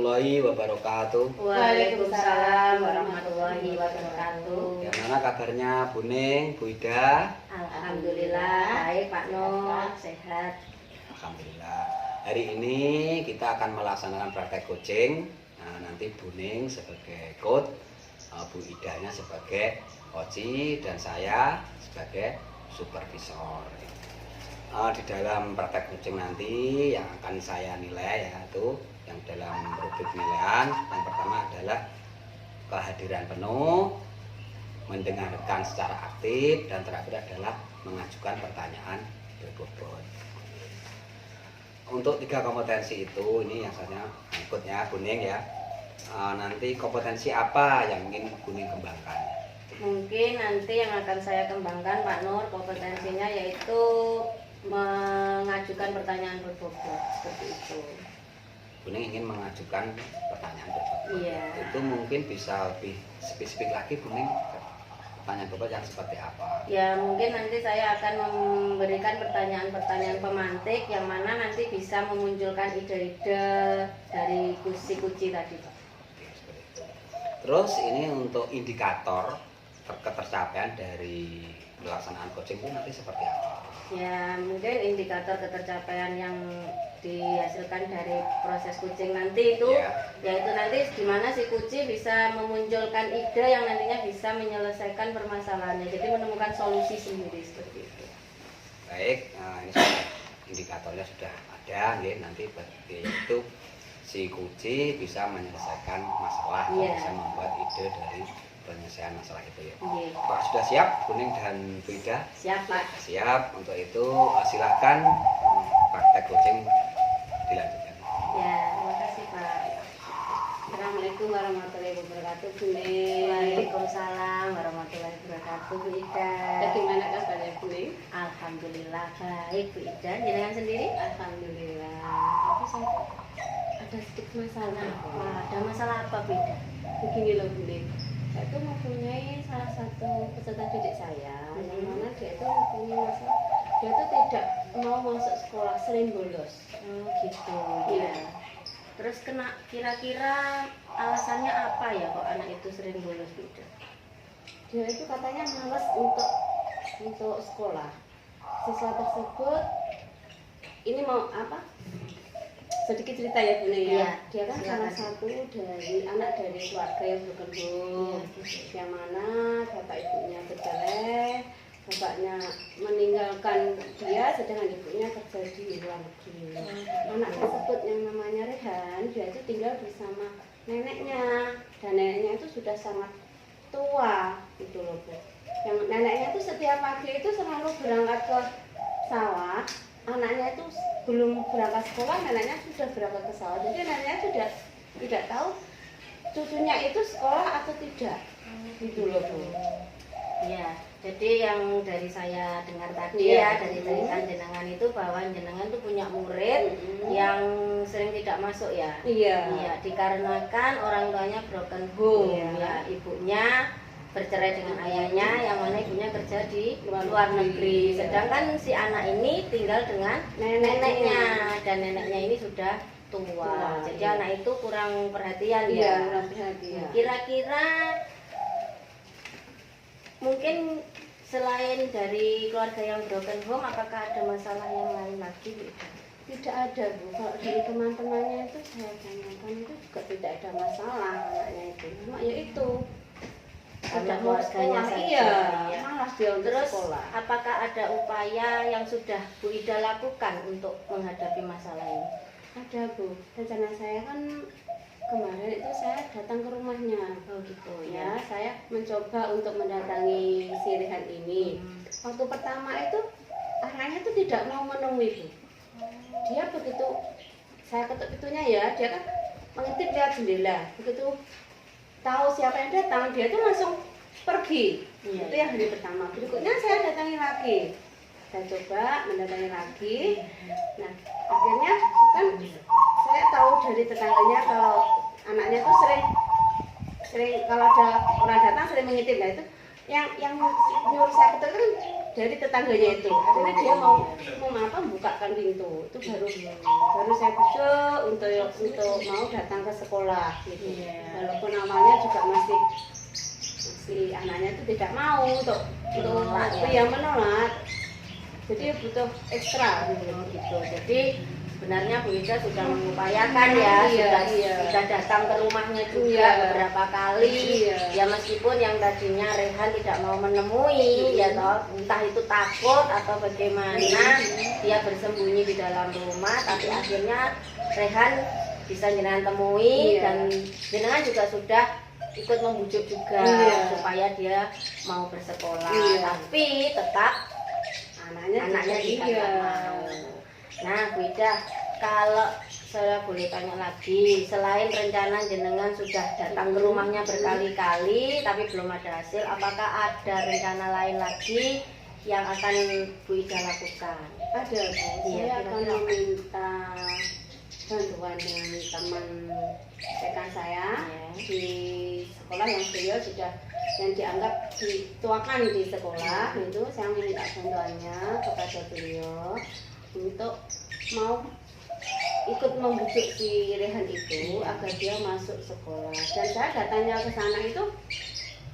warahmatullahi wabarakatuh. Waalaikumsalam warahmatullahi wabarakatuh. Gimana kabarnya Bu Ning, Bu Ida? Alhamdulillah baik Pak Nur, sehat. Alhamdulillah. Hari ini kita akan melaksanakan praktek coaching. Nah, nanti Bu Ning sebagai coach, Bu Idanya sebagai coach, dan saya sebagai supervisor. Di dalam praktek coaching nanti yang akan saya nilai yaitu yang dalam rubrik penilaian yang pertama adalah kehadiran penuh, mendengarkan secara aktif, dan terakhir adalah mengajukan pertanyaan berbobot. Untuk 3 kompetensi itu ini yang saya ikutnya Bu Ning ya. Nanti kompetensi apa yang ingin Bu Ning kembangkan? Mungkin nanti yang akan saya kembangkan Pak Nur kompetensinya yaitu mengajukan pertanyaan berbobot seperti itu. Bu Ning ingin mengajukan pertanyaan berbobot. Iya. Itu mungkin bisa lebih spesifik lagi Bu Ning, pertanyaan berbobot yang seperti apa? Ya mungkin nanti saya akan memberikan pertanyaan-pertanyaan pemantik yang mana nanti bisa memunculkan ide-ide dari si kuci tadi Pak. Oke, seperti itu. Terus ini untuk indikator ketercapaian dari pelaksanaan coaching itu nanti seperti apa? Ya mungkin indikator ketercapaian yang dihasilkan dari proses coaching nanti itu yaitu nanti gimana si kuci bisa memunculkan ide yang nantinya bisa menyelesaikan permasalahannya, jadi menemukan solusi sendiri seperti itu. Baik, ini sudah, indikatornya sudah ada, ya, nanti itu si kuci bisa menyelesaikan masalah, bisa membuat ide dari penyelesaian masalah itu ya. Pak sudah siap, Bu Ning dan Bu Ida? Siap Pak. Siap. Untuk itu silakan praktek coaching dilanjutkan. Ya, terima kasih Pak. Assalamualaikum warahmatullahi wabarakatuh Bu Ning. Waalaikumsalam warahmatullahi wabarakatuh Bu Ida. Bagaimana kabarnya Bu Ning? Alhamdulillah baik Bu Ida. Jenengan sendiri? Alhamdulillah. Tapi saya ada sedikit masalah. Ada masalah apa Bu Ida? Begini loh Bu Ning, saya itu mempunyai salah satu peserta didik saya yang mana dia itu mempunyai masalah, dia itu tidak mau masuk sekolah, sering bolos. Gitu ya. Terus kira-kira alasannya apa ya kok anak itu sering bolos Bu Ida? Dia itu katanya malas untuk sekolah. Siswa tersebut ini mau apa? Sedikit cerita ya Bu Ning ya. Dia kan salah satu dari anak dari keluarga yang broken home, yang mana bapak ibunya bercerai, bapaknya meninggalkan dia, sedangkan ibunya kerja di luar negeri. Anak tersebut yang namanya Rehan, dia itu tinggal bersama neneknya, dan neneknya itu sudah sangat tua gitu loh Bu. Yang neneknya itu setiap pagi itu selalu berangkat ke sawah. Anaknya itu belum berangkat sekolah, neneknya sudah berangkat ke sawah. Jadi neneknya sudah tidak tahu cucunya itu sekolah atau tidak. Gitu loh Bu. Ya, jadi yang dari saya dengar tadi dari cerita jenengan itu bahwa jenengan itu punya murid yang sering tidak masuk ya. Iya. Iya, dikarenakan orang tuanya broken home, ya ibunya bercerai dengan ayahnya yang mana ibunya kerja di luar negeri. Sedangkan si anak ini tinggal dengan neneknya dan neneknya ini sudah tua. Jadi anak itu kurang perhatian ya. Kurang perhatian. Kira-kira mungkin selain dari keluarga yang broken home, apakah ada masalah yang lain lagi Bu? Tidak ada Bu. Kalau dari teman-temannya itu saya tanyakan itu juga tidak ada masalah anaknya itu. Cuma ya itu Karena keluarganya saja. Iya, malas dia untuk Terus sekolah. apakah ada upaya yang sudah Bu Ida lakukan untuk menghadapi masalah ini? Ada Bu. Rencana saya kan kemarin itu saya datang ke rumahnya. Oh gitu Ya, saya mencoba untuk mendatangi si Rehan ini. Waktu pertama itu anaknya itu tidak mau menemui Bu. Dia begitu saya ketuk pintunya ya, dia kan mengintip lihat jendela. Begitu tahu siapa yang datang, dia tuh langsung pergi. Itu yang hari pertama. Berikutnya saya datangi lagi. Saya coba mendatangi lagi. Nah, akhirnya kan saya tahu dari tetangganya kalau anaknya tuh sering kalau ada orang datang sering mengintip. Nah itu yang nyuruh saya ketuk kan dari tetangganya itu. Akhirnya dia mau membukakan pintu. Itu baru saya bujuk untuk mau datang ke sekolah gitu. Walaupun awalnya juga masih anaknya itu tidak mau untuk menolak. Jadi butuh ekstra gitu. Jadi sebenarnya Bu Ida sudah mengupayakan ya, sudah datang ke rumahnya juga beberapa kali. Ya meskipun yang tadinya Rehan tidak mau menemui, ya toh, entah itu takut atau bagaimana, dia bersembunyi di dalam rumah, tapi akhirnya Rehan bisa jenengan temui dan jenengan juga sudah ikut membujuk juga supaya dia mau bersekolah. Tapi tetap anaknya tidak mau. Nah, Bu Ida, kalau saya boleh tanya lagi, selain rencana jenengan sudah datang ke rumahnya berkali-kali tapi belum ada hasil, apakah ada rencana lain lagi yang akan Bu Ida lakukan? Ada, Bu. Saya akan meminta bantuan dengan teman rekan saya di sekolah yang beliau sudah yang dianggap dituakan di sekolah. Itu saya meminta bantuannya kepada beliau untuk mau ikut membujuk si Rehan itu agar dia masuk sekolah. Dan saya datangnya ke sana itu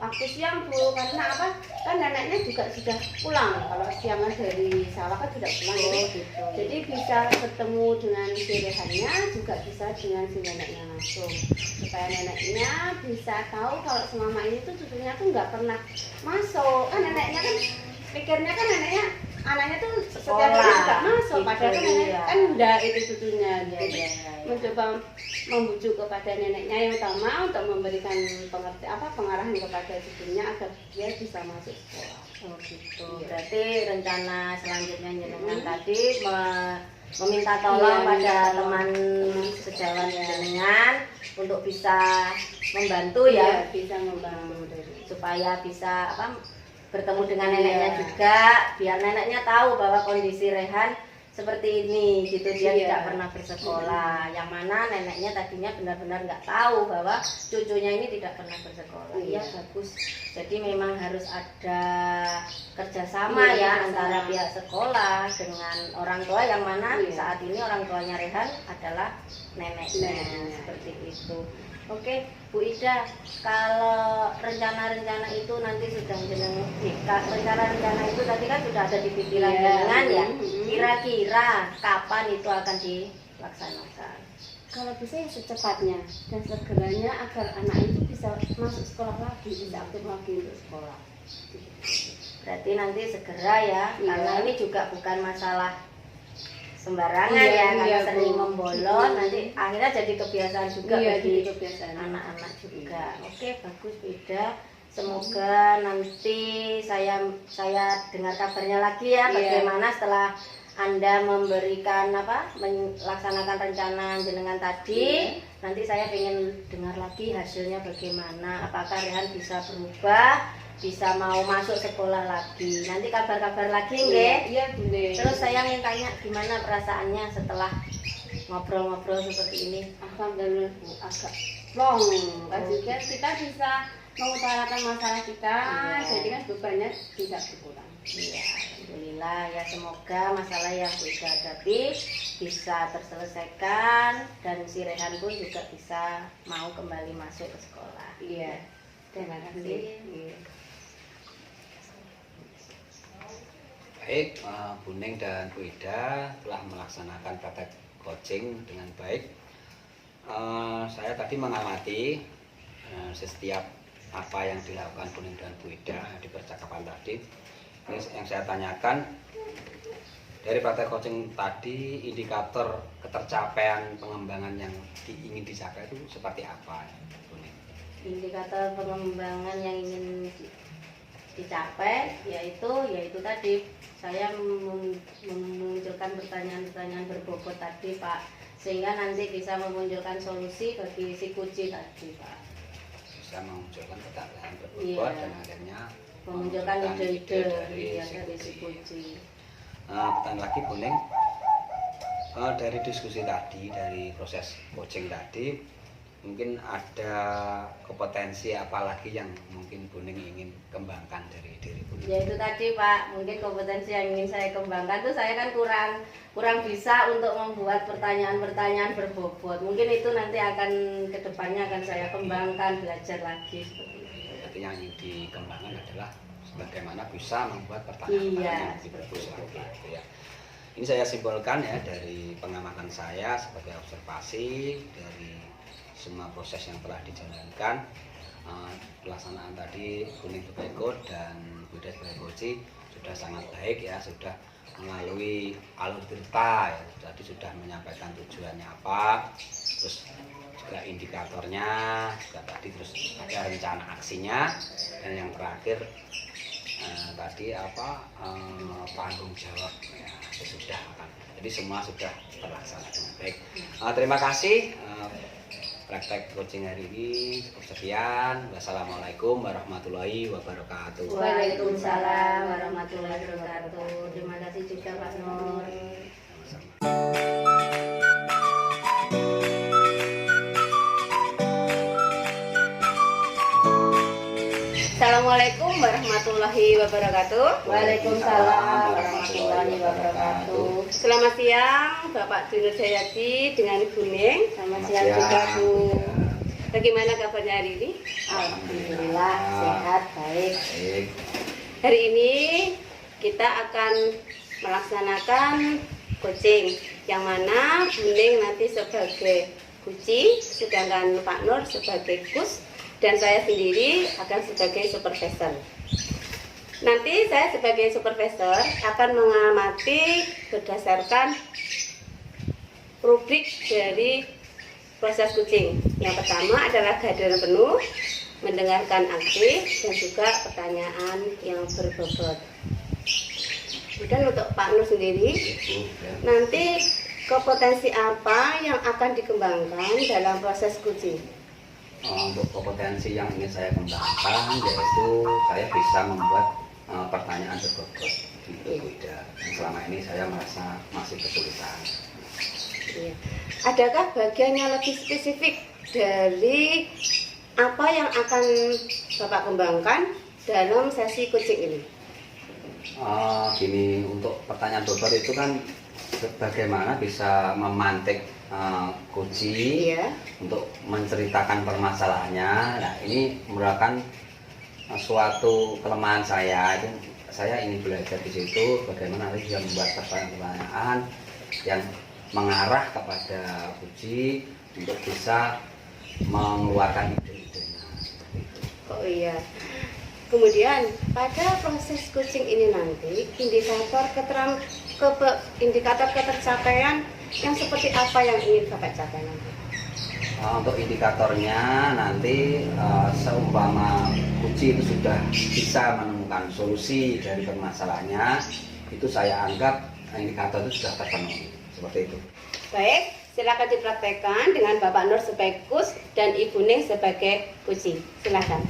waktu siang, Bu, karena apa? Kan neneknya juga sudah pulang. Kalau siangan dari sawah kan sudah pulang gitu. Jadi bisa ketemu dengan si Rehannya, juga bisa dengan si neneknya langsung. Supaya neneknya bisa tahu kalau selama ini tuh cucunya tuh nggak pernah masuk. Kan neneknya kan pikirnya kan neneknya anaknya tuh setiap hari nggak masuk, padahal kan neneknya kan udah itu cucunya. Jadi mencoba membujuk kepada neneknya yang utama untuk memberikan pengarahan kepada cucunya agar dia bisa masuk sekolah. Oh gitu. Berarti rencana selanjutnya jenengan tadi meminta tolong pada teman sejawat jenengan untuk bisa membantu bisa membantu supaya bisa bertemu dengan neneknya juga, biar neneknya tahu bahwa kondisi Rehan seperti ini gitu, dia tidak pernah bersekolah. Yang mana neneknya tadinya benar-benar nggak tahu bahwa cucunya ini tidak pernah bersekolah. Iya, bagus. Jadi memang harus ada kerjasama antara pihak sekolah dengan orang tua, yang mana saat ini orang tuanya Rehan adalah neneknya. Seperti itu. Oke, Bu Ida, kalau rencana-rencana itu nanti sudah jenengan, rencana-rencana itu tadi kan sudah ada di pikiran jenengan ya. Kira-kira kapan itu akan dilaksanakan? Kalau bisa ya secepatnya dan segeranya agar anak itu bisa masuk sekolah lagi, bisa aktif lagi untuk sekolah. Berarti nanti segera ya, karena ini juga bukan masalah sembarangan karena sering membolon, nanti akhirnya jadi kebiasaan juga bagi anak-anak juga. Oke, bagus Bu Ida. Semoga nanti saya dengar kabarnya lagi ya, bagaimana setelah Anda memberikan melaksanakan rencana jenengan tadi. Nanti saya ingin dengar lagi hasilnya bagaimana, apakah Rehan bisa berubah, bisa mau masuk sekolah lagi. Nanti kabar-kabar lagi nggih? Iya, Bunda. Terus saya ingin tanya gimana perasaannya setelah ngobrol-ngobrol seperti ini? Alhamdulillah, Bu, agak plong. Juga kita bisa mengutarakan masalah kita, jadi kan bebannya tidak berkurang. Iya, alhamdulillah ya, semoga masalah yang Bu Ida hadapi bisa terselesaikan dan si Rehan pun juga bisa mau kembali masuk ke sekolah. Iya. Terima kasih. Baik, Bu Ning dan Bu Ida telah melaksanakan praktek coaching dengan baik. Saya tadi mengamati setiap apa yang dilakukan Bu Ning dan Bu Ida di percakapan tadi. Ini yang saya tanyakan, dari praktek coaching tadi, indikator ketercapaian pengembangan yang ingin dicapai itu seperti apa, Bu Ning? Indikator pengembangan yang ingin dicapai yaitu tadi saya memunculkan pertanyaan-pertanyaan berbobot tadi, Pak, sehingga nanti bisa memunculkan solusi bagi si kuci tadi, Pak. Bisa memunculkan pertanyaan berbobot dan akhirnya memunculkan ide-ide dari si kuci. Pertanyaan lagi, Bu Ning, dari diskusi tadi, dari proses coaching tadi, mungkin ada kompetensi apa lagi yang mungkin Buning ingin kembangkan dari diri Buning? Ya itu tadi Pak, mungkin kompetensi yang ingin saya kembangkan tuh saya kan kurang bisa untuk membuat pertanyaan-pertanyaan berbobot. Mungkin itu nanti akan kedepannya akan saya kembangkan, belajar lagi seperti itu. Jadi yang ingin dikembangkan adalah bagaimana bisa membuat pertanyaan-pertanyaan yang lebih bagus lagi. Gitu ya. Ini saya simpulkan ya dari pengamatan saya sebagai observasi dari semua proses yang telah dijalankan. Pelaksanaan tadi Buning sebagai coach dan Buda sebagai coach sudah sangat baik ya, sudah melalui alur cerita ya, jadi sudah menyampaikan tujuannya apa, terus juga indikatornya juga tadi, terus ada rencana aksinya, dan yang terakhir tadi apa tanggung jawab ya, sudah kan. Jadi semua sudah terlaksana dengan baik. Terima kasih. Praktek coaching hari ini cukup sekian. Wassalamualaikum warahmatullahi wabarakatuh. Waalaikumsalam warahmatullahi wabarakatuh. Terima kasih juga Pak Nur. Assalamualaikum warahmatullahi wabarakatuh. Waalaikumsalam warahmatullahi wabarakatuh. Selamat siang Bapak Dino Jayadi dengan Buning. Selamat siang juga Bu. Bagaimana kabarnya hari ini? Alhamdulillah sehat baik. Hari ini kita akan melaksanakan coaching yang mana Buning nanti sebagai kunci, sedangkan Pak Nur sebagai kus, dan saya sendiri akan sebagai supervisor. Nanti saya sebagai supervisor akan mengamati berdasarkan rubrik dari proses coaching. Yang pertama adalah kehadiran penuh, mendengarkan aktif, dan juga pertanyaan yang berbobot. Kemudian untuk Pak Nur sendiri, nanti kompetensi apa yang akan dikembangkan dalam proses coaching? Untuk kompetensi yang ingin saya kembangkan yaitu saya bisa membuat pertanyaan berbobot untuk Buddha. Selama ini saya merasa masih kesulitan. Iya. Adakah bagian yang lebih spesifik dari apa yang akan Bapak kembangkan dalam sesi coaching ini? Gini, untuk pertanyaan bobot itu kan bagaimana bisa memantik kunci untuk menceritakan permasalahannya. Nah, ini merupakan suatu kelemahan saya. Itu saya ingin belajar di situ bagaimana bisa membuat pertanyaan yang mengarah kepada kunci untuk bisa mengeluarkan ide-idenya. Oh iya. Kemudian pada proses coaching ini nanti indikator ketercapaian yang seperti apa yang ingin Bapak capai nanti? Untuk indikatornya nanti seumpama kunci itu sudah bisa menemukan solusi dari permasalahannya, itu saya anggap indikator itu sudah terpenuhi. Seperti itu. Baik, silakan dipraktekkan dengan Bapak Nur sebagai kus dan Ibu Ning sebagai kunci. Silakan.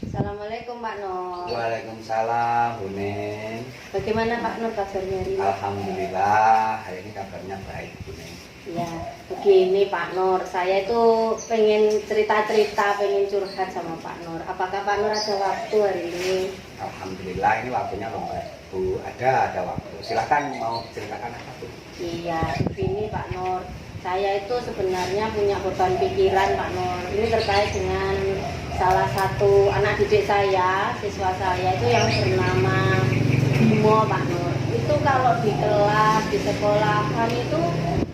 Assalamualaikum Pak Nur. Waalaikumsalam Bu Ning. Bagaimana Pak Nur kabarnya hari ini? Alhamdulillah hari ini kabarnya baik Bu Ning. Ya, begini Pak Nur, saya itu pengen cerita-cerita, pengen curhat sama Pak Nur. Apakah Pak Nur ada waktu hari ini? Alhamdulillah ini waktunya longgar Bu, ada waktu. Silahkan mau ceritakan apa Bu? Iya, begini Pak Nur, saya itu sebenarnya punya beban pikiran Pak Nur. Ini terkait dengan salah satu anak didik saya, siswa saya itu yang bernama Bimo Pak Nur. Itu kalau di kelas, di sekolahan itu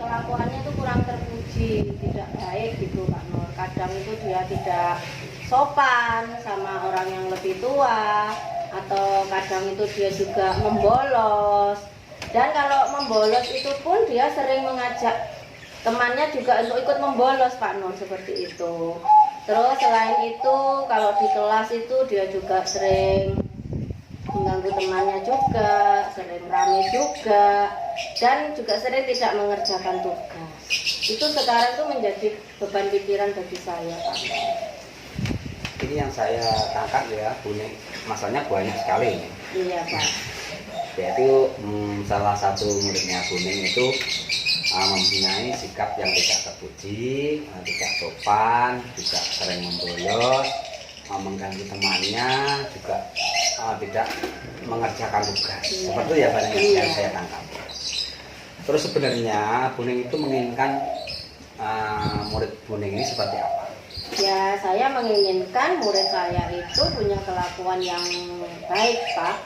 kelakuannya itu kurang terpuji, tidak baik gitu Pak Nur. Kadang itu dia tidak sopan sama orang yang lebih tua, atau kadang itu dia juga membolos. Dan kalau membolos itu pun dia sering mengajak temannya juga untuk ikut membolos Pak Nur, seperti itu. Terus selain itu kalau di kelas itu dia juga sering mengganggu temannya juga, sering rame juga, dan juga sering tidak mengerjakan tugas. Itu sekarang tuh menjadi beban pikiran bagi saya Pak. Ini yang saya tangkap ya Bu Ning, masalahnya banyak sekali. Iya Pak. Yaitu salah satu muridnya Bu Ning itu mempunyai sikap yang tidak terpuji, tidak sopan, juga sering membolos, mengganggu temannya, juga tidak mengerjakan tugas. Seperti itu ya Pak yang saya tangkap. Terus sebenarnya Buning itu menginginkan murid Buning ini seperti apa? Ya, saya menginginkan murid saya itu punya kelakuan yang baik, Pak.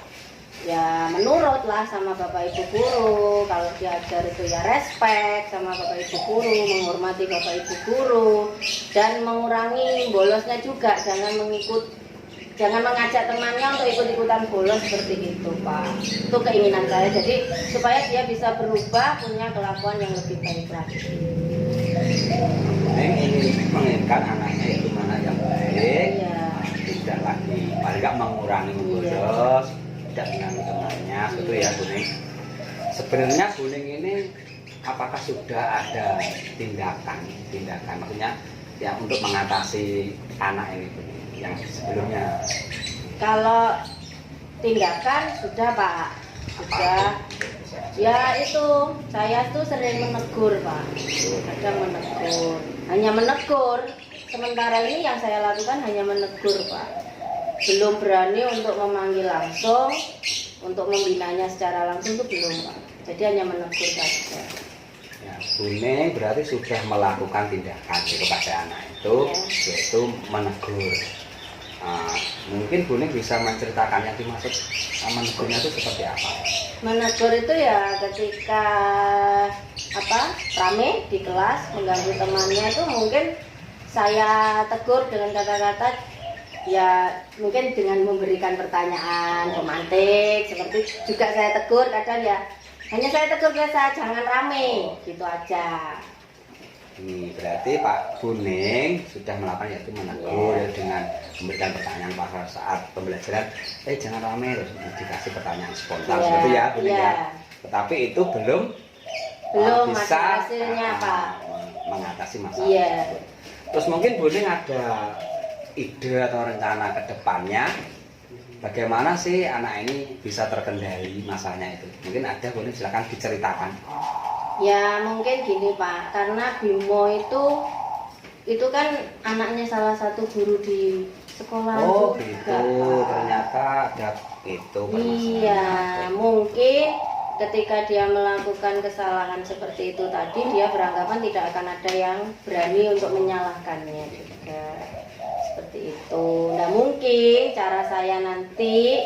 Ya, menurut lah sama Bapak Ibu guru. Kalau diajar itu ya respect sama Bapak Ibu guru, menghormati Bapak Ibu guru, dan mengurangi bolosnya juga. Jangan mengajak temannya untuk ikut-ikutan bolos seperti itu, Pak. Itu keinginan saya. Jadi supaya dia bisa berubah, punya kelakuan yang lebih baik lagi. Ini menginginkan anaknya itu anak yang baik, Iya. tidak lagi paling nggak mengurangi bolos, tidak mengganggu temannya, itu ya Buning. Sebenarnya Buning ini apakah sudah ada tindakan, maksudnya ya untuk mengatasi anak ini Buning yang sebelumnya? Kalau tindakan sudah, Pak. Sudah. Ya itu, saya tuh sering menegur, Pak. Kadang menegur. Hanya menegur. Sementara ini yang saya lakukan hanya menegur, Pak. Belum berani untuk memanggil langsung, untuk membinanya secara langsung itu belum, Pak. Jadi hanya menegur saja. Ya, Buning berarti sudah melakukan tindakan kepada anak itu, yaitu menegur. Mungkin Buning bisa menceritakan yang dimaksud menegurnya itu seperti apa? Menegur itu ya ketika rame di kelas mengganggu temannya itu mungkin saya tegur dengan kata-kata ya mungkin dengan memberikan pertanyaan romantis seperti juga saya tegur kadang ya hanya saya tegur biasa jangan rame gitu aja. Ini berarti Pak Buning sudah melakukan yaitu menegur dengan memberikan pertanyaan pada saat pembelajaran. Jangan ramai terus dikasih pertanyaan spontan seperti ya Buning ya. Tetapi itu belum bisa hasilnya Pak mengatasi masalah. Terus mungkin Buning ada ide atau rencana ke depannya bagaimana sih anak ini bisa terkendali masalahnya itu? Mungkin ada Buning silakan diceritakan. Ya mungkin gini Pak, karena Bimo itu kan anaknya salah satu guru di sekolah juga. Gitu, ternyata ada itu permasalahan. Iya, mungkin ketika dia melakukan kesalahan seperti itu tadi dia beranggapan tidak akan ada yang berani untuk menyalahkannya juga. Seperti itu. Nah mungkin cara saya nanti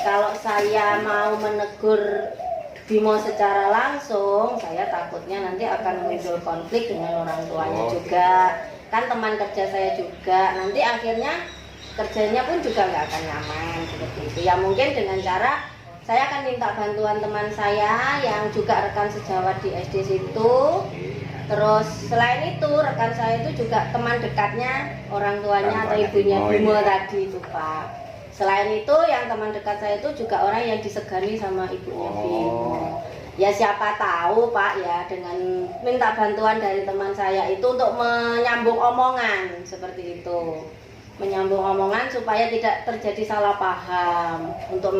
kalau saya mau menegur Bimo secara langsung, saya takutnya nanti akan muncul konflik dengan orang tuanya juga. Kan teman kerja saya juga, nanti akhirnya kerjanya pun juga nggak akan nyaman seperti itu. Ya mungkin dengan cara saya akan minta bantuan teman saya yang juga rekan sejawat di SD situ. Terus selain itu rekan saya itu juga teman dekatnya orang tuanya atau ibunya Bimo tadi itu Pak. Selain itu yang teman dekat saya itu juga orang yang disegani sama ibunya Bimo. Ya siapa tahu Pak ya dengan minta bantuan dari teman saya itu untuk menyambung omongan seperti itu. Menyambung omongan supaya tidak terjadi salah paham. Untuk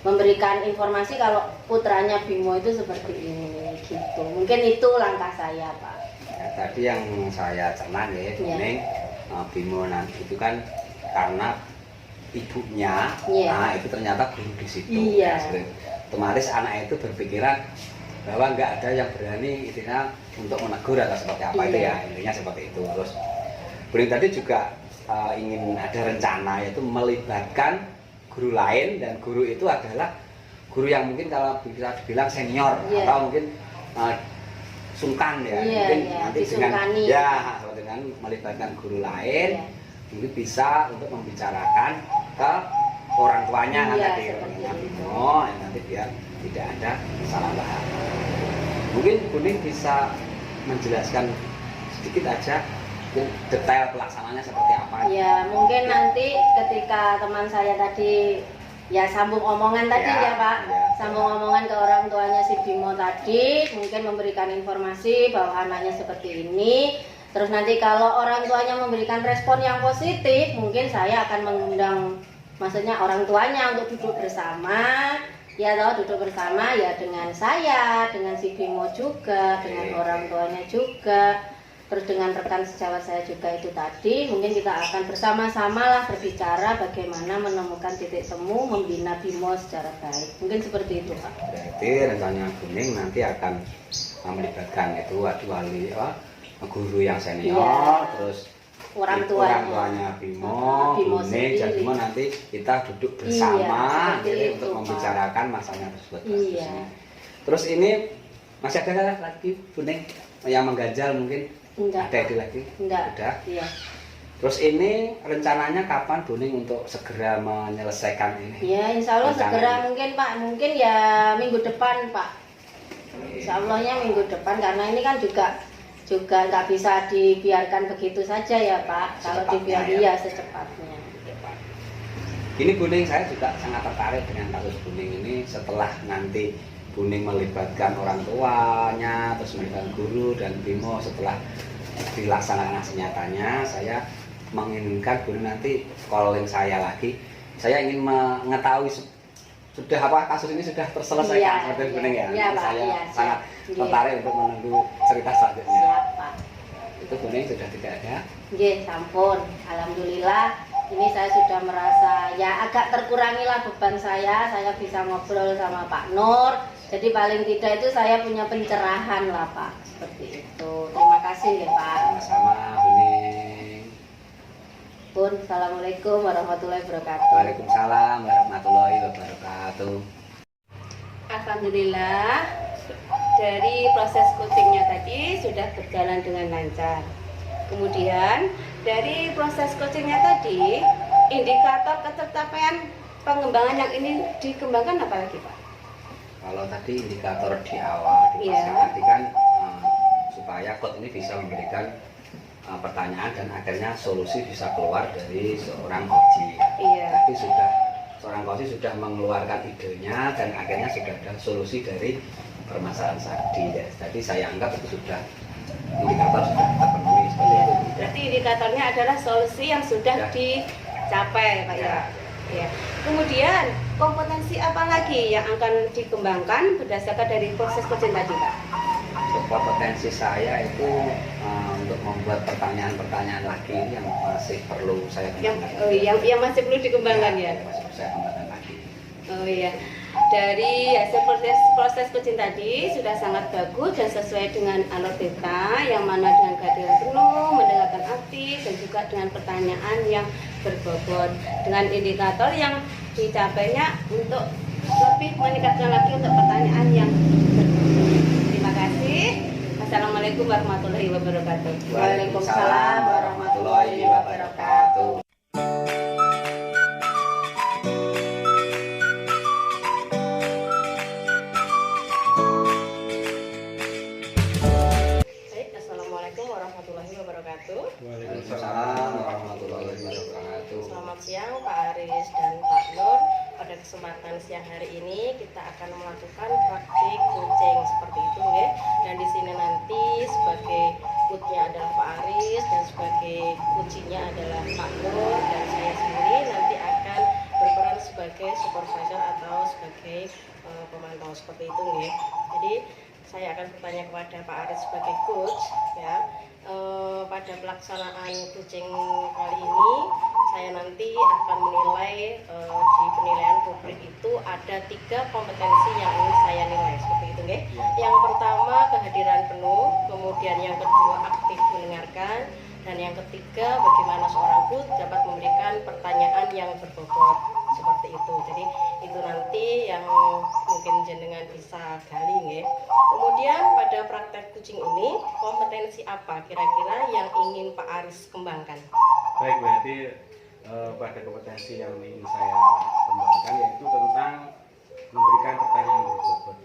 memberikan informasi kalau putranya Bimo itu seperti ini gitu. Mungkin itu langkah saya Pak. Ya, tadi yang saya cerna ya Buning, Bimo nanti itu kan karena ibunya, nah itu ternyata guru di situ. Iya. Otomatis anak itu berpikiran bahwa nggak ada yang berani intinya untuk menegur atau seperti apa itu ya intinya seperti itu. Terus Buning tadi juga ingin ada rencana yaitu melibatkan guru lain dan guru itu adalah guru yang mungkin kalau bisa dibilang senior atau mungkin sungkan ya mungkin nanti dengan melibatkan guru lain mungkin bisa untuk membicarakan ke orang tuanya tadi orangnya Bimo nanti biar tidak ada salah paham. Mungkin Buning bisa menjelaskan sedikit aja detail pelaksananya seperti apa? Ya mungkin nanti ketika teman saya tadi ya sambung omongan tadi ya Pak, sambung omongan ke orang tuanya si Bimo tadi, mungkin memberikan informasi bahwa anaknya seperti ini. Terus nanti kalau orang tuanya memberikan respon yang positif, mungkin saya akan mengundang maksudnya orang tuanya untuk duduk bersama, Ya toh duduk bersama ya dengan saya, dengan si Bimo juga, dengan orang tuanya juga, terus dengan rekan sejawat saya juga itu tadi. Mungkin kita akan bersama-sama lah berbicara bagaimana menemukan titik temu membina Bimo secara baik. Mungkin seperti itu Pak. Berarti rencana Buning nanti akan melibatkan itu wali guru yang senior, Iya. terus Orang tuanya Bimo, Bimo Buning, sendiri. jadi nanti kita duduk bersama seperti jadi itu, untuk Pak. membicarakan masalahnya tersebut. Iya. Terus ini masih ada lagi Buning yang mengganjal mungkin? Enggak. Ada itu lagi? Enggak. Udah. Iya. Terus ini rencananya kapan Buning untuk segera menyelesaikan ini? Ya, insya Allah Rencananya. segera mungkin Pak, mungkin ya minggu depan Pak. Insya Allahnya minggu depan karena ini kan juga nggak bisa dibiarkan begitu saja ya Pak. Kalau Secepatnya dibiarkan ya. ya secepatnya. Ini Buning, saya juga sangat tertarik dengan kasus Buning ini setelah nanti Buning melibatkan orang tuanya, terus melibatkan guru dan Bimo setelah dilaksanakan aksi nyatanya, saya menginginkan Buning nanti calling saya lagi. Saya ingin mengetahui sudah apa kasus ini sudah terselesaikan Iya, seperti iya. Buning ya. Iya, Pak, Saya iya, sangat siap. tertarik untuk menunggu cerita selanjutnya. Siap Pak. Itu Buning sudah tidak ada. Nggih, sampun. Alhamdulillah ini saya sudah merasa ya agak terkurangi lah beban saya. Saya bisa ngobrol sama Pak Nur. Jadi paling tidak itu saya punya pencerahan lah Pak. Seperti itu. Terima kasih ya Pak. Sama-sama Buning. Pun, Assalamualaikum warahmatullahi wabarakatuh. Waalaikumsalam warahmatullahi wabarakatuh. Alhamdulillah dari proses coachingnya tadi sudah berjalan dengan lancar. Kemudian dari proses coachingnya tadi, indikator ketercapaian pengembangan yang ini dikembangkan apa lagi Pak? Kalau tadi indikator di awal Iya. tadi kan supaya coach ini bisa memberikan pertanyaan dan akhirnya solusi bisa keluar dari seorang coach. Iya. Tapi seorang coach sudah mengeluarkan idenya dan akhirnya sudah ada solusi dari permasalahan tadi. Jadi saya anggap itu sudah indikator sudah terpenuhi seperti Iya. itu. Berarti indikatornya adalah solusi yang sudah Sudah. dicapai Pak ya. Ya. Kemudian kompetensi apa lagi yang akan dikembangkan berdasarkan dari proses coaching tadi Pak? Kompetensi saya itu untuk membuat pertanyaan-pertanyaan lagi yang masih perlu saya kembangkan. Yang masih perlu dikembangkan ya. Masih perlu saya kembangkan lagi. Oh iya. Dari hasil proses coaching tadi sudah sangat bagus dan sesuai dengan alur kita yang mana dengan kehadiran penuh, mendengarkan aktif dan juga dengan pertanyaan yang berbobot dengan indikator yang dicapainya untuk lebih meningkatkan lagi untuk pertanyaan yang berbobot. Terima kasih. Assalamualaikum warahmatullahi wabarakatuh. Waalaikumsalam warahmatullahi wabarakatuh. Baik, Assalamualaikum warahmatullahi wabarakatuh. Waalaikumsalam warahmatullahi wabarakatuh. Selamat siang Pak Aris dan Pak Nur. Pada kesempatan siang hari ini kita akan melakukan praktik coaching seperti itu ya. Dan di sini nanti sebagai coachnya adalah Pak Aris dan sebagai coachnya adalah Pak Nur dan saya sendiri nanti akan berperan sebagai supervisor atau sebagai pemantau seperti itu ya. Jadi saya akan bertanya kepada Pak Aris sebagai coach ya. Pada pelaksanaan coaching kali ini saya nanti akan menilai di penilaian publik itu ada 3 kompetensi yang ingin saya nilai seperti itu nggih. Yang pertama kehadiran penuh, kemudian yang kedua aktif mendengarkan, dan yang ketiga bagaimana seorang coach dapat memberikan pertanyaan yang berbobot seperti itu. Jadi itu nanti yang mungkin jenengan bisa gali nggih. Kemudian pada praktek coaching ini kompetensi apa kira-kira yang ingin Pak Aris kembangkan? Baik, berarti pada kompetensi yang ingin saya kembangkan yaitu tentang memberikan pertanyaan berbobot.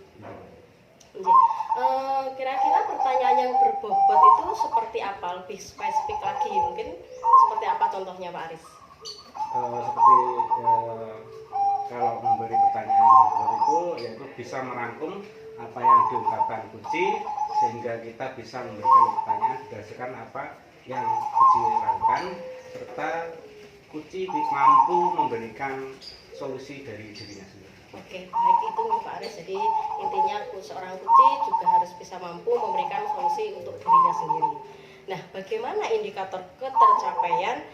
Kira-kira pertanyaan yang berbobot itu seperti apa? Lebih spesifik lagi mungkin seperti apa contohnya Pak Aris? Seperti kalau memberi pertanyaan berbobot itu yaitu bisa merangkum apa yang diungkapkan Kuci sehingga kita bisa memberikan pertanyaan berdasarkan apa yang Kuci lakukan serta Kuci mampu memberikan solusi dari dirinya sendiri. Oke, baik itu Pak Aris. Jadi intinya seorang Kuci juga harus bisa mampu memberikan solusi untuk dirinya sendiri. Nah, bagaimana indikator ketercapaian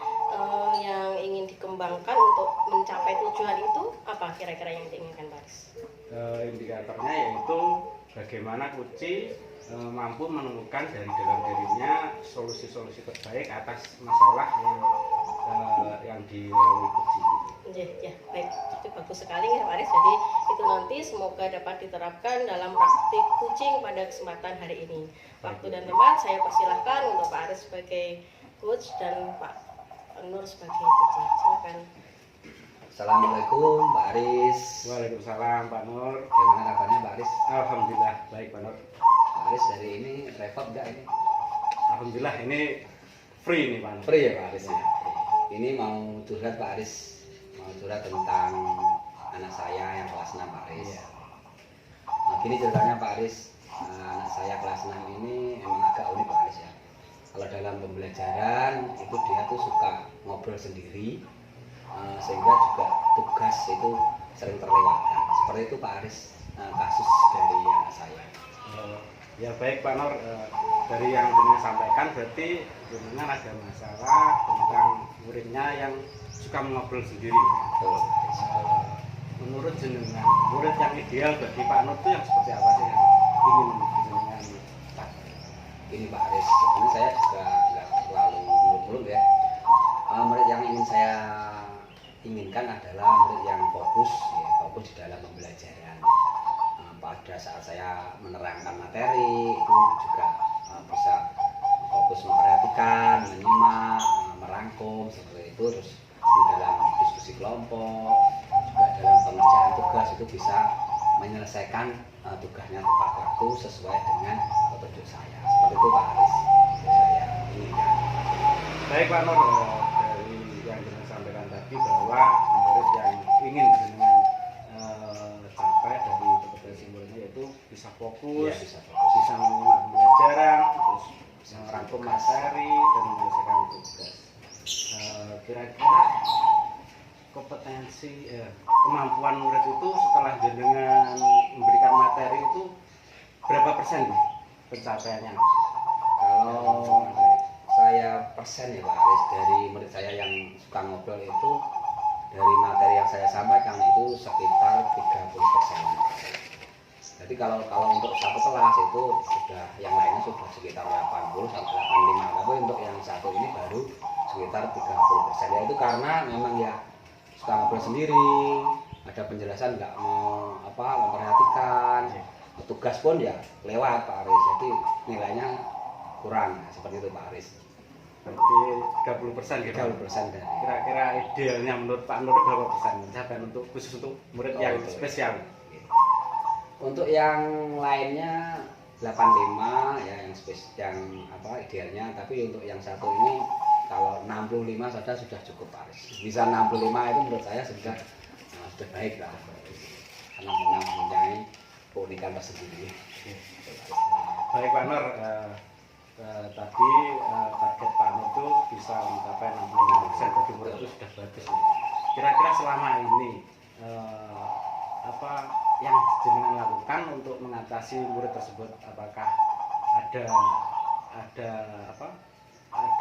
yang ingin dikembangkan untuk mencapai tujuan itu? Apa kira-kira yang diinginkan Pak Aris? Indikatornya yaitu bagaimana Kuci mampu menemukan dari dalam dirinya solusi-solusi terbaik atas masalah yang dilalui Kuci. Ya, baik, itu bagus sekali ya Pak Aris. Jadi itu nanti semoga dapat diterapkan dalam praktik kucing pada kesempatan hari ini. Waktu dan tempat saya persilahkan untuk Pak Aris sebagai coach dan Pak Nur sebagai kucing. Silakan. Assalamualaikum Pak Aris. Waalaikumsalam Pak Nur. Gimana kabarnya Pak Aris? Alhamdulillah baik Pak Nur. Pak Aris hari ini repot enggak ini? Alhamdulillah ini free nih Pak Nur. Free ya Pak Aris ya. Ini mau curhat Pak Aris, mau curhat tentang anak saya yang kelas 6 Pak Aris. Iya. Nah, gini ceritanya Pak Aris, anak saya kelas 6 ini emang agak unik Pak Aris ya. Kalau dalam pembelajaran itu dia tuh suka ngobrol sendiri, sehingga juga tugas itu sering terlewatkan. Seperti itu Pak Aris, kasus dari anak saya. Ya baik Pak Nur, dari yang jenengan sampaikan berarti jenengan ada masalah tentang muridnya yang suka mengobrol sendiri. Betul, Pak Aris. Menurut jenengan, murid yang ideal bagi Pak Nur itu yang seperti apa sih yang ingin jenengan capai? Ini Pak Aris, sebenarnya saya juga nggak terlalu muluk-muluk ya. Murid yang ingin saya inginkan adalah murid yang fokus, ya, fokus di dalam pembelajaran. Pada saat saya menerangkan materi itu juga bisa fokus memperhatikan, menyimak, merangkum seperti itu. Terus di dalam diskusi kelompok, juga dalam pengerjaan tugas itu bisa menyelesaikan tugasnya tepat waktu sesuai dengan petunjuk saya. Seperti itu Pak Aris, yang saya inginkan. Baik Pak Nur, dari yang jenengan sampaikan tadi bahwa murid yang ingin jenengan capai dari kompetensi muridnya yaitu bisa fokus, Ya, bisa fokus. bisa menyimak pembelajaran, terus bisa merangkum materi dan menyelesaikan tugas. Kira-kira kompetensi kemampuan murid itu setelah jenengan memberikan materi itu berapa persen nih pencapaiannya? Kalau saya persen ya Pak Aris, dari murid saya yang suka ngobrol itu dari materi yang saya sampaikan itu sekitar 30%. Jadi kalau untuk satu kelas itu sudah, yang lainnya sudah sekitar 80 sampai 85, tapi untuk yang satu ini baru sekitar 30%. Ya itu karena memang ya suka ngobrol sendiri, ada penjelasan nggak mau memperhatikan, tugas pun ya lewat Pak Aris, jadi nilainya kurang, seperti itu Pak Aris. Berarti 30% gitu. 30% dari. Kira-kira idealnya menurut Pak Nur berapa persen pencapaian untuk khusus untuk murid yang Itu. spesial? Untuk yang lainnya 85 ya, yang idealnya, tapi untuk yang satu ini kalau 65 saja sudah cukup Pak Aris. Bisa 65 itu menurut saya sudah baik lah. Karena memang mempunyai keunikan tersendiri. Baik Pak Nur, tadi target Pak Nur itu bisa mencapai 65%, bagi murid itu sudah bagus. Kira-kira selama ini apa yang jenengan lakukan untuk mengatasi murid tersebut? Apakah ada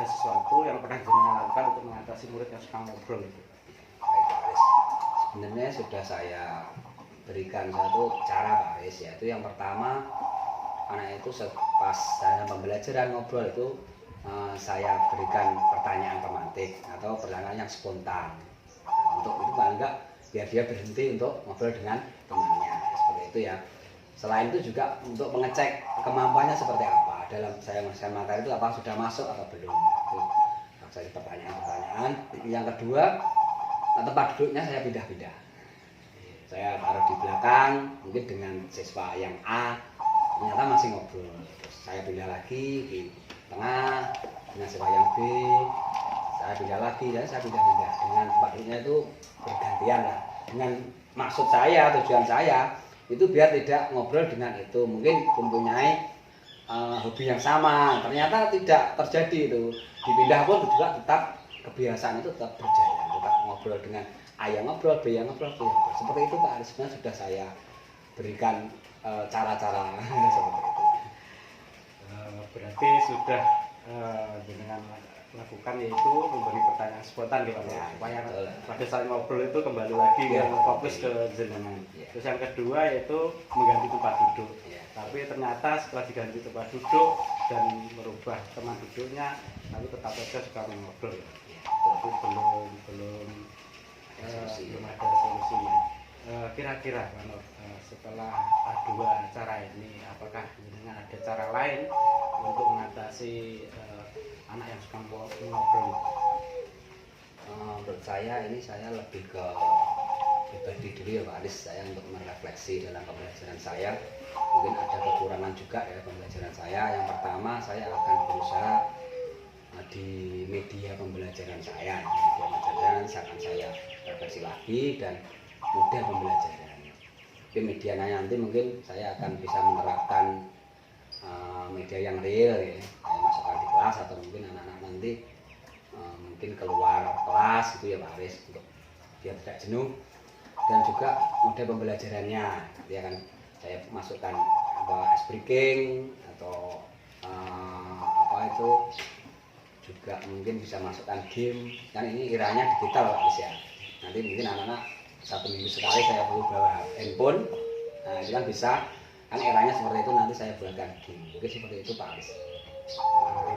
sesuatu yang pernah jenengan lakukan untuk mengatasi murid yang suka ngobrol itu? Baik Pak Aris. Sebenarnya sudah saya berikan satu cara Pak Aris, yaitu yang pertama, anak itu pas dalam pembelajaran ngobrol itu saya berikan pertanyaan pemantik atau pertanyaan yang spontan. Untuk itu paling enggak biar dia berhenti untuk ngobrol dengan temannya, seperti itu ya. Selain itu juga untuk mengecek kemampuannya seperti apa dalam saya menjelaskan materi itu, apa sudah masuk atau belum. Itu saya pertanyaan-pertanyaan. Yang kedua, tempat duduknya saya pindah-pindah. Saya taruh di belakang, mungkin dengan siswa yang A ternyata masih ngobrol. Terus saya pindah lagi di tengah dengan siswa yang B, saya pindah lagi, dan saya pindah-pindah dengan tempat duduknya itu bergantian lah. Dengan maksud saya, tujuan saya itu biar tidak ngobrol dengan itu, mungkin mempunyai hobi yang sama, ternyata tidak terjadi itu. Dipindah pun juga tetap kebiasaan itu tetap berjalan. ngobrol dengan A yang ngobrol, B yang ngobrol, C yang ngobrol. Seperti itu Pak Aris, sebenarnya sudah saya berikan cara-cara seperti itu. Berarti sudah dengan lakukan yaitu memberi pertanyaan spontan gitu Ya, supaya betul. pada saat ngobrol itu kembali lagi Ya, fokus ke jenengan. Ya. Terus yang kedua yaitu mengganti tempat duduk. Ya. Tapi ternyata setelah diganti tempat duduk dan merubah teman duduknya, tapi tetap saja suka ngobrol. Ya, Tapi belum Solusi. belum ada solusinya. Kira-kira Pak Nur, setelah dua cara ini, apakah jenengan ada cara lain untuk mengatasi anak yang suka ngobrol? Menurut saya ini saya lebih ke pribadi dulu ya Pak Aris, saya untuk merefleksi dalam pembelajaran saya. Mungkin ada kekurangan juga ya pembelajaran saya. Yang pertama saya akan berusaha di media pembelajaran saya. Media pembelajaran akan saya refleksi lagi dan mudah pembelajarannya. Tapi medianya nanti mungkin saya akan bisa menerapkan media yang real ya. Saya masukkan di kelas atau mungkin anak-anak nanti mungkin keluar kelas gitu ya Pak Aris untuk biar tidak jenuh, dan juga mode pembelajarannya nanti akan saya masukkan ice breaking atau apa itu juga mungkin bisa masukkan game, kan ini iranya digital Pak Aris ya. Nanti mungkin anak-anak 1 minggu sekali saya perlu bawa handphone, nah itu kan bisa, kan eranya seperti itu, nanti saya buatkan game mungkin seperti itu Pak Aris.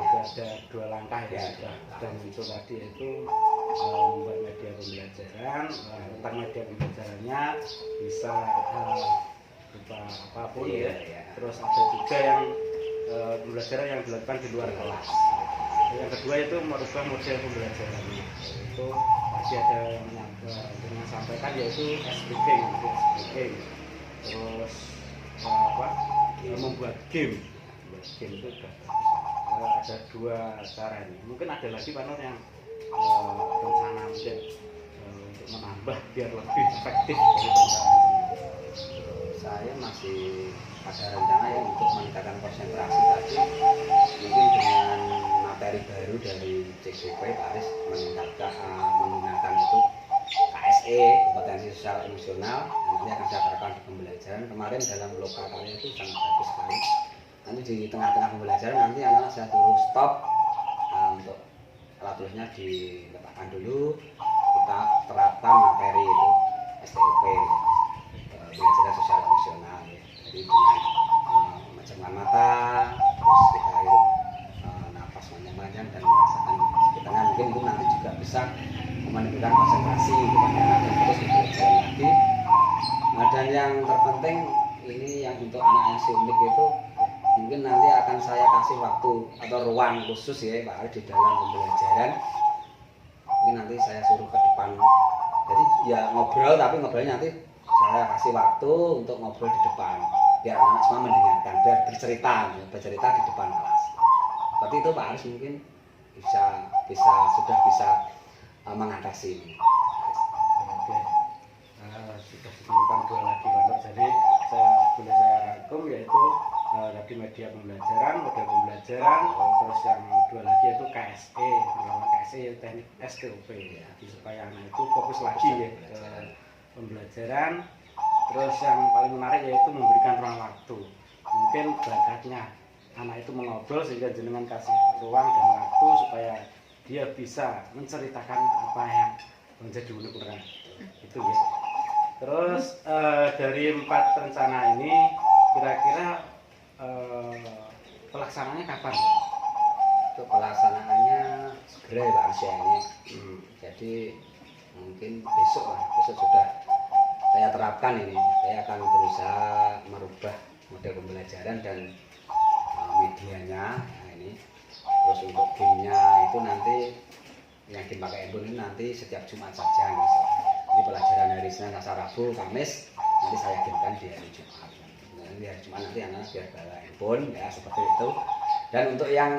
Ada dua langkah ya, sudah muncul tadi, yaitu membuat media pembelajaran. Tentang media pembelajarannya bisa berupa apapun ya. Terus ada juga yang pembelajaran yang dilakukan di luar kelas. Yang kedua itu merubah model pembelajarannya, itu masih ada yang sampaikan yaitu speaking. Terus membuat game itu sudah ada dua cara ini. Mungkin ada lagi Pak Nur yang rencana mungkin untuk menambah biar lebih efektif dari rencana ini. Saya masih ada rencana ya untuk meningkatkan konsentrasi tadi, mungkin dengan materi baru dari CGP Pak Aris menggunakan itu KSE, kompetensi sosial emosional, nanti akan saya terapkan di pembelajaran. Kemarin dalam lokal kalian itu sangat bagus sekali. Nanti di tengah-tengah pembelajaran nanti anak-anak saya suruh stop, untuk alat tulisnya diletakkan dulu, kita terapkan materi itu STP, pembelajaran sosial emosional ya. Jadi dengan memejamkan mata, terus kita hirup nafas panjang-panjang dan merasakan sekitarnya, mungkin itu nanti juga bisa menimbulkan konsentrasi kepada anak dan terus belajar lagi. Nah, dan yang terpenting ini yang untuk anak yang si unik itu mungkin nanti akan saya kasih waktu atau ruang khusus ya Pak Aris di dalam pembelajaran. Mungkin nanti saya suruh ke depan, jadi ya ngobrol, tapi ngobrolnya nanti saya kasih waktu untuk ngobrol di depan biar anak semua mendengarkan, biar bercerita di depan kelas. Seperti itu Pak Aris mungkin sudah bisa mengatasi ini. Oke. Sudah ditemukan dua lagi Pak Nur. Jadi saya rangkum yaitu tadi media pembelajaran, model pembelajaran, terus yang dua lagi yaitu KSE, penerapan KSE teknik STOP ya. Jadi supaya anak itu fokus lagi ya ke pembelajaran. Terus yang paling menarik yaitu memberikan ruang waktu. Mungkin bakatnya anak itu mengobrol sehingga jenengan kasih ruang dan waktu supaya dia bisa menceritakan apa yang menjadi unek-unek itu ya. Terus dari 4 rencana ini kira-kira pelaksanaannya kapan Pak? Untuk pelaksanaannya segera ya Pak Aris ya ini. Jadi mungkin besok sudah saya terapkan ini. Saya akan berusaha merubah model pembelajaran dan medianya. Nah, ini. Terus untuk gamenya itu nanti yang dipakai handphone ini nanti setiap Jumat saja. Jadi pelajaran hari Senin, Selasa, Rabu, Kamis nanti saya gamekan di hari Jumat. Di hari Jumat nanti anak biar bawa handphone ya seperti itu. Dan untuk yang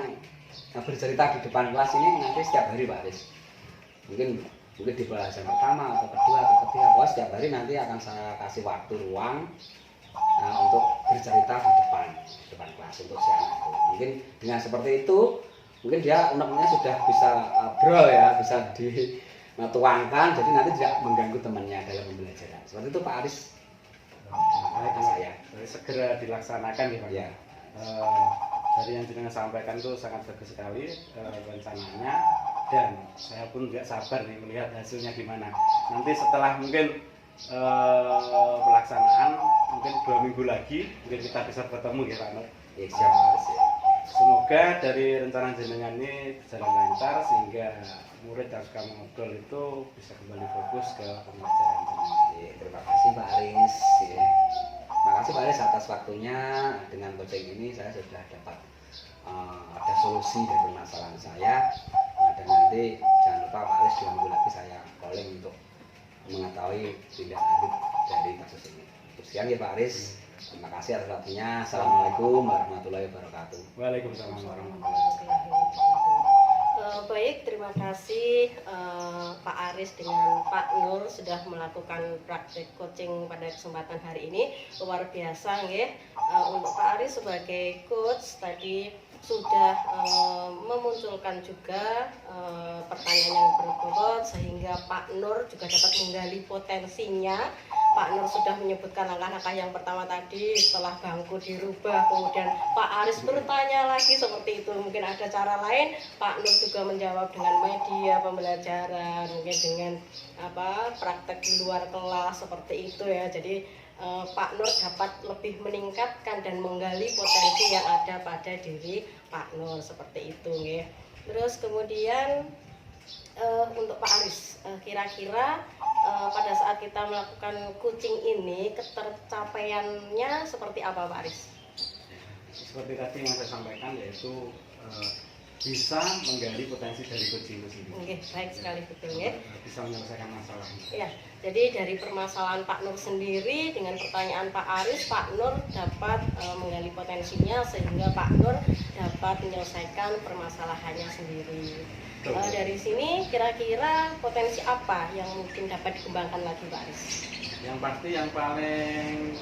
bercerita di depan kelas ini nanti setiap hari Pak Aris. Mungkin di pelajaran pertama atau kedua atau ketiga, setiap hari nanti akan saya kasih waktu ruang untuk bercerita di depan kelas untuk si anak itu. Mungkin dengan seperti itu, mungkin dia unek-uneknya sudah bisa bro ya, bisa menuangkan, jadi nanti tidak mengganggu temannya dalam pembelajaran. Seperti itu Pak Aris. Baik, Saya. segera dilaksanakan ya Pak. Ya. Dari yang jenengan sampaikan itu sangat bagus sekali rencananya, dan saya pun nggak sabar nih melihat hasilnya gimana. Nanti setelah mungkin pelaksanaan mungkin 2 minggu lagi mungkin kita bisa bertemu ya Pak Nur. Ya, siap Pak Aris. Ya. Semoga dari rencana jenengan ini berjalan lancar sehingga murid yang suka mengobrol itu bisa kembali fokus ke pembelajaran jenengan. Ya, terima kasih Pak Aris. Ya. Terima kasih Pak Aris atas waktunya. Dengan coaching ini saya sudah dapat ada solusi dari permasalahan saya. Dan nanti jangan lupa Pak Aris 2 minggu lagi saya calling untuk mengetahui tindak lanjut dari kasus ini. Sekian ya Pak Aris. Terima kasih atas waktunya. Assalamualaikum warahmatullahi wabarakatuh. Waalaikumsalam warahmatullahi wabarakatuh. Baik, terima kasih Pak Aris dengan Pak Nur sudah melakukan praktek coaching pada kesempatan hari ini. Luar biasa nggih. Untuk Pak Aris sebagai coach tadi sudah memunculkan juga pertanyaan yang berbobot sehingga Pak Nur juga dapat menggali potensinya. Pak Nur sudah menyebutkan langkah-langkah yang pertama tadi, setelah bangku dirubah, kemudian Pak Aris bertanya lagi seperti itu. Mungkin ada cara lain, Pak Nur juga menjawab dengan media pembelajaran, mungkin dengan praktek di luar kelas seperti itu ya. Jadi Pak Nur dapat lebih meningkatkan dan menggali potensi yang ada pada diri Pak Nur seperti itu nggih. Terus kemudian untuk Pak Aris, kira-kira pada saat kita melakukan coaching ini ketercapaiannya seperti apa Pak Aris? Seperti tadi yang saya sampaikan, yaitu bisa menggali potensi dari coaching itu sendiri. Oke, baik sekali betul ya. Bisa menyelesaikan masalahnya. Ya, jadi dari permasalahan Pak Nur sendiri dengan pertanyaan Pak Aris, Pak Nur dapat menggali potensinya sehingga Pak Nur dapat menyelesaikan permasalahannya sendiri. Dari sini kira-kira potensi apa yang mungkin dapat dikembangkan lagi Pak Aris? Yang pasti yang paling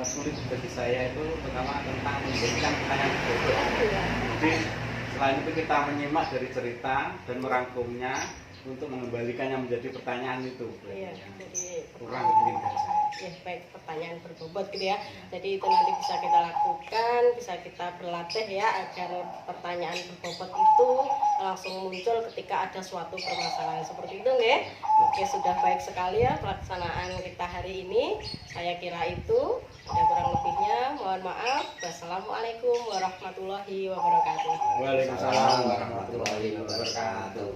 sulit bagi saya itu pertama tentang menjadikan pertanyaan berbobot. Jadi selain itu kita menyimak dari cerita dan merangkumnya untuk mengembalikannya menjadi pertanyaan itu. Iya, jadi kurang mungkin dari saya. Ya, baik, pertanyaan berbobot gitu ya. Jadi itu nanti bisa kita lakukan, bisa kita berlatih ya agar pertanyaan berbobot itu langsung muncul ketika ada suatu permasalahan seperti itu nggih. Oke, sudah baik sekali ya pelaksanaan kita hari ini. Saya kira itu, ada kurang lebihnya mohon maaf. Wassalamualaikum warahmatullahi wabarakatuh. Waalaikumsalam warahmatullahi wabarakatuh.